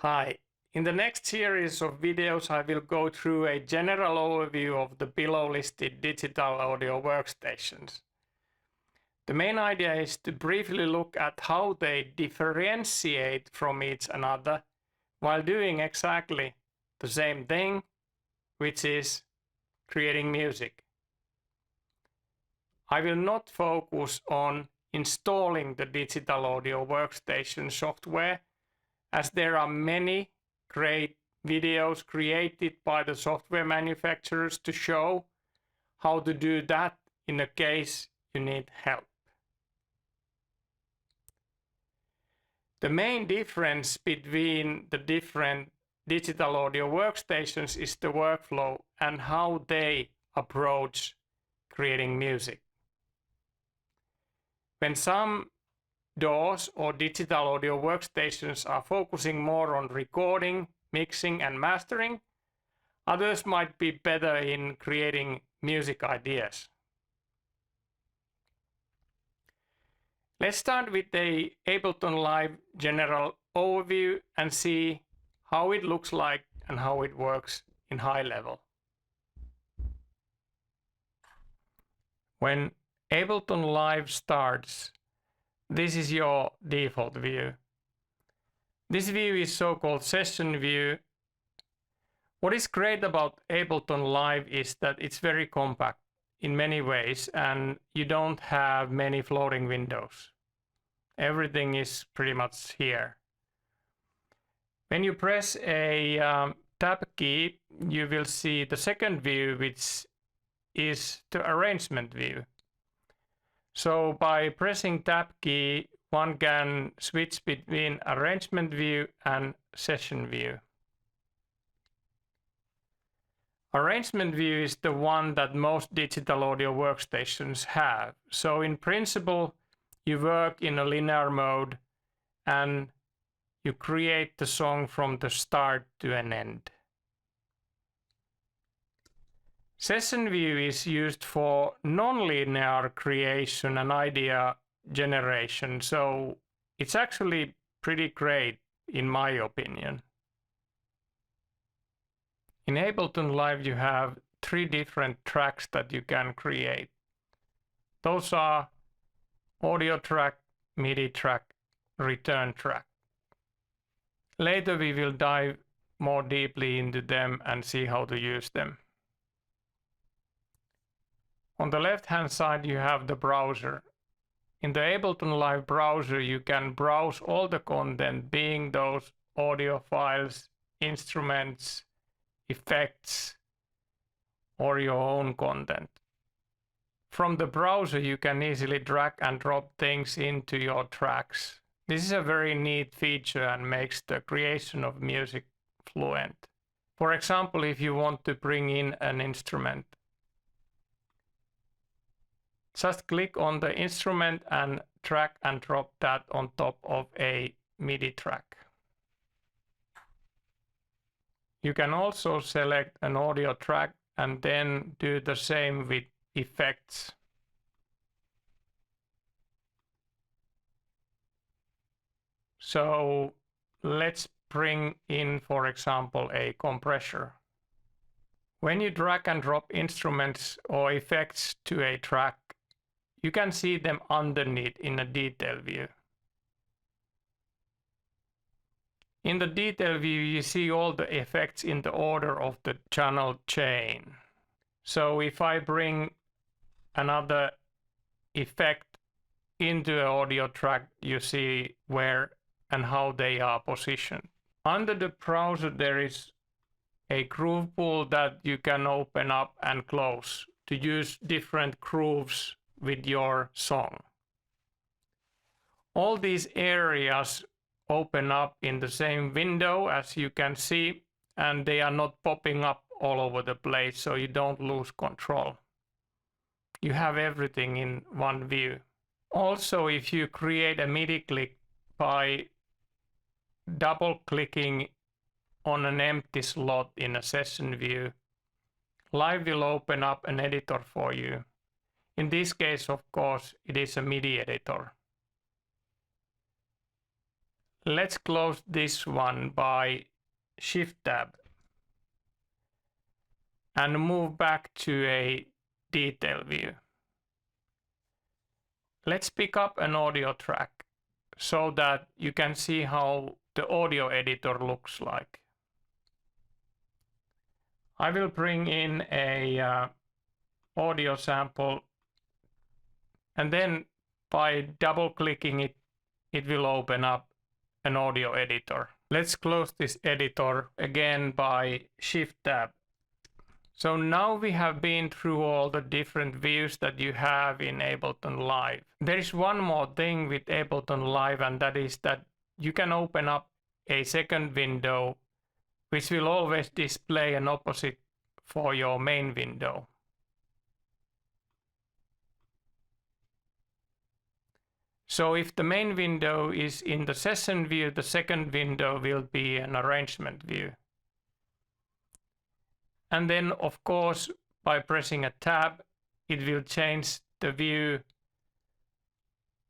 Hi, in the next series of videos I will go through a general overview of the below listed digital audio workstations. The main idea is to briefly look at how they differentiate from each another while doing exactly the same thing, which is creating music. I will not focus on installing the digital audio workstation software, as there are many great videos created by the software manufacturers to show how to do that in a case you need help. The main difference between the different digital audio workstations is the workflow and how they approach creating music. When some DAWs or digital audio workstations are focusing more on recording, mixing and mastering, others might be better in creating music ideas. Let's start with the Ableton Live general overview and see how it looks like and how it works in high level. When Ableton Live starts, this is your default view. This view is so-called session view. What is great about Ableton Live is that it's very compact in many ways and you don't have many floating windows. Everything is pretty much here. When you press a tab key, you will see the second view, which is the arrangement view. So by pressing tab key, one can switch between arrangement view and session view. Arrangement view is the one that most digital audio workstations have. So in principle, you work in a linear mode and you create the song from the start to an end. Session view is used for non-linear creation and idea generation, so it's actually pretty great in my opinion. In Ableton Live you have 3 different tracks that you can create. Those are audio track, MIDI track, return track. Later we will dive more deeply into them and see how to use them. On the left hand side you have the browser. In the Ableton Live browser you can browse all the content, being those audio files, instruments, effects, or your own content. From the browser you can easily drag and drop things into your tracks. This is a very neat feature and makes the creation of music fluent. For example, if you want to bring in an instrument, just click on the instrument and drag and drop that on top of a MIDI track. You can also select an audio track and then do the same with effects. So let's bring in, for example, a compressor. When you drag and drop instruments or effects to a track, you can see them underneath in a detail view. In the detail view, you see all the effects in the order of the channel chain. So if I bring another effect into an audio track, you see where and how they are positioned. Under the browser, there is a groove pool that you can open up and close to use different grooves with your song. All these areas open up in the same window, as you can see, and they are not popping up all over the place, so you don't lose control. You have everything in one view. Also, if you create a MIDI clip by double clicking on an empty slot in a session view, Live will open up an editor for you. In this case, of course, it is a MIDI editor. Let's close this one by Shift Tab and move back to a detail view. Let's pick up an audio track so that you can see how the audio editor looks like. I will bring in a audio sample, and then by double clicking it, it will open up an audio editor. Let's close this editor again by Shift Tab. So now we have been through all the different views that you have in Ableton Live. There is one more thing with Ableton Live, and that is that you can open up a second window which will always display an opposite for your main window. So if the main window is in the session view, the second window will be an arrangement view. And then, of course, by pressing a tab, it will change the view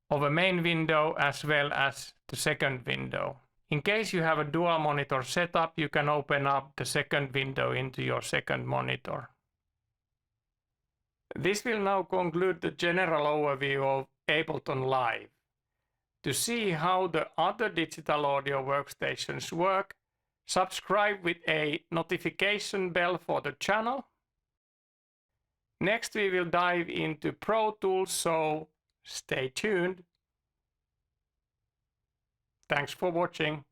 of a main window as well as the second window. In case you have a dual monitor setup, you can open up the second window into your second monitor. This will now conclude the general overview of Ableton Live. To see how the other digital audio workstations work, subscribe with a notification bell for the channel. Next we will dive into Pro Tools, so stay tuned. Thanks for watching.